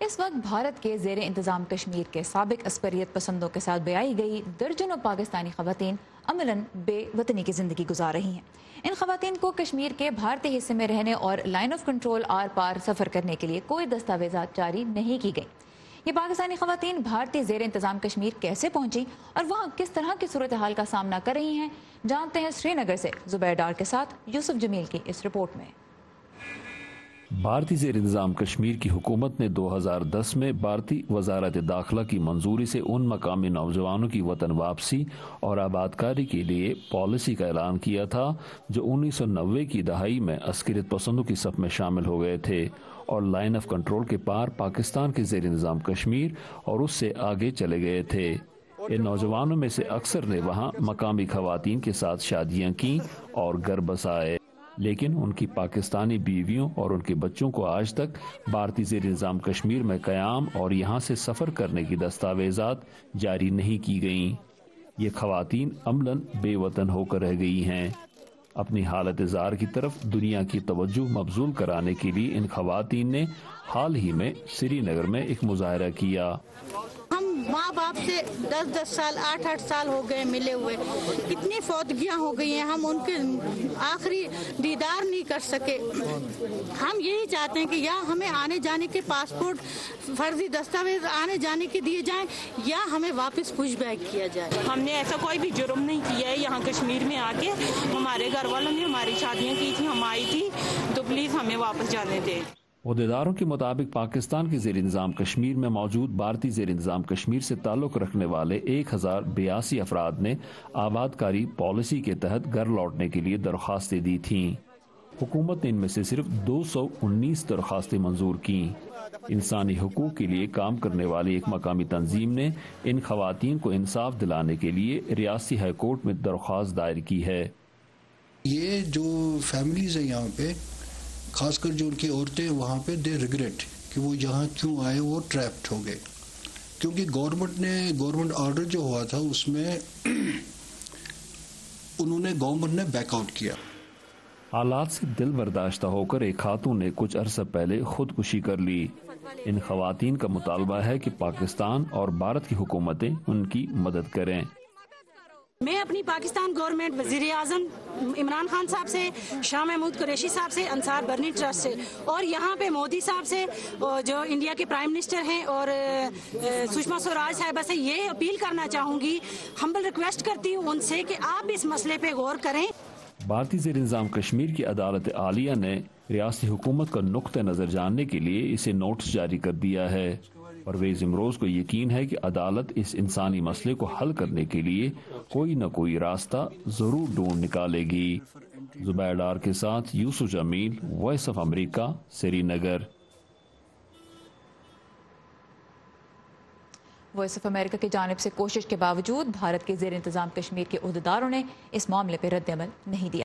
اس وقت بھارت کے زیر انتظام کشمیر کے سابق عسکریت پسندوں کے ساتھ بیائی گئی درجنوں پاکستانی خواتین عملاً بے وطنی کی زندگی گزار رہی ہیں۔ ان خواتین کو کشمیر کے بھارتی حصے میں رہنے اور لائن آف کنٹرول آر پار سفر کرنے کے لیے کوئی دستاویزات جاری نہیں کی گئی۔ یہ پاکستانی خواتین بھارتی زیر انتظام کشمیر کیسے پہنچی اور وہاں کس طرح کی صورتحال کا سامنا کر رہی ہیں، جانتے ہیں سری نگر سے زبیر ڈار کے ساتھ یوسف جمیل کی اس رپورٹ میں۔ بھارتی زیر انتظام کشمیر کی حکومت نے 2010 میں بھارتی وزارت داخلہ کی منظوری سے ان مقامی نوجوانوں کی وطن واپسی اور آبادکاری کے لیے پالیسی کا اعلان کیا تھا جو 1990 کی دہائی میں عسکریت پسندوں کی صف میں شامل ہو گئے تھے اور لائن آف کنٹرول کے پار پاکستان کے زیر انتظام کشمیر اور اس سے آگے چلے گئے تھے۔ ان نوجوانوں میں سے اکثر نے وہاں مقامی خواتین کے ساتھ شادیاں کیں اور گھر بسائے، لیکن ان کی پاکستانی بیویوں اور ان کے بچوں کو آج تک بھارتی زیر انتظام کشمیر میں قیام اور یہاں سے سفر کرنے کی دستاویزات جاری نہیں کی گئیں۔ یہ خواتین عملاً بے وطن ہو کر رہ گئی ہیں۔ اپنی حالت زار کی طرف دنیا کی توجہ مبذول کرانے کے لیے ان خواتین نے حال ہی میں سری نگر میں ایک مظاہرہ کیا۔ ماں باپ سے 10 سال 8 سال ہو گئے ملے ہوئے، کتنی فوتگیاں ہو گئی ہیں، ہم ان کے آخری دیدار نہیں کر سکے۔ ہم یہی چاہتے ہیں کہ یا ہمیں آنے جانے کے پاسپورٹ فرضی دستاویز آنے جانے کے دیے جائیں یا ہمیں واپس پش بیک کیا جائے۔ ہم نے ایسا کوئی بھی جرم نہیں کیا ہے، یہاں کشمیر میں آ کے ہمارے گھر والوں نے ہماری شادیاں کی تھی، ہم آئی تھی، تو پلیز ہمیں واپس جانے دیں۔ عہدیداروں کے مطابق پاکستان کے زیر انتظام کشمیر میں موجود بھارتی زیر انتظام کشمیر سے تعلق رکھنے والے 1082 افراد نے آبادکاری پالیسی کے تحت گھر لوٹنے کے لیے درخواستیں دی تھیں۔ حکومت نے ان میں سے صرف 219 درخواستیں منظور کیں۔ انسانی حقوق کے لیے کام کرنے والی ایک مقامی تنظیم نے ان خواتین کو انصاف دلانے کے لیے ریاستی ہائی کورٹ میں درخواست دائر کی ہے۔ یہ جو فیملیز ہیں یہاں پہ، خاص کر جو ان کی عورتیں وہاں پہ دے ریگریٹ کہ وہ یہاں کیوں آئے، وہ ٹریپڈ ہو گئے، کیونکہ گورنمنٹ آرڈر جو ہوا تھا اس میں گورنمنٹ نے بیک آؤٹ کیا۔ حالات سے دل برداشتہ ہو کر ایک خاتون نے کچھ عرصہ پہلے خودکشی کر لی۔ ان خواتین کا مطالبہ ہے کہ پاکستان اور بھارت کی حکومتیں ان کی مدد کریں۔ میں اپنی پاکستان گورنمنٹ، وزیر اعظم عمران خان صاحب سے، شاہ محمود قریشی صاحب سے، انصار برنی ٹرسٹ سے اور یہاں پہ مودی صاحب سے جو انڈیا کے پرائم منسٹر ہیں اور سشما سوراج صاحبہ سے یہ اپیل کرنا چاہوں گی، ہمبل ریکویسٹ کرتی ہوں ان سے کہ آپ اس مسئلے پہ غور کریں۔ بھارتی زیر انتظام کشمیر کی عدالت عالیہ نے ریاستی حکومت کا نقطہ نظر جاننے کے لیے اسے نوٹس جاری کر دیا ہے۔ پرویز امروز کو یقین ہے کہ عدالت اس انسانی مسئلے کو حل کرنے کے لیے کوئی نہ کوئی راستہ ضرور ڈھونڈ نکالے گی۔ زبیر ڈار کے ساتھ Yusuf Jamil, voice of America, Srinagar. Voice of America کی جانب سے کوشش کے باوجود بھارت کے زیر انتظام کشمیر کے عہدیداروں نے اس معاملے پہ رد عمل نہیں دیا۔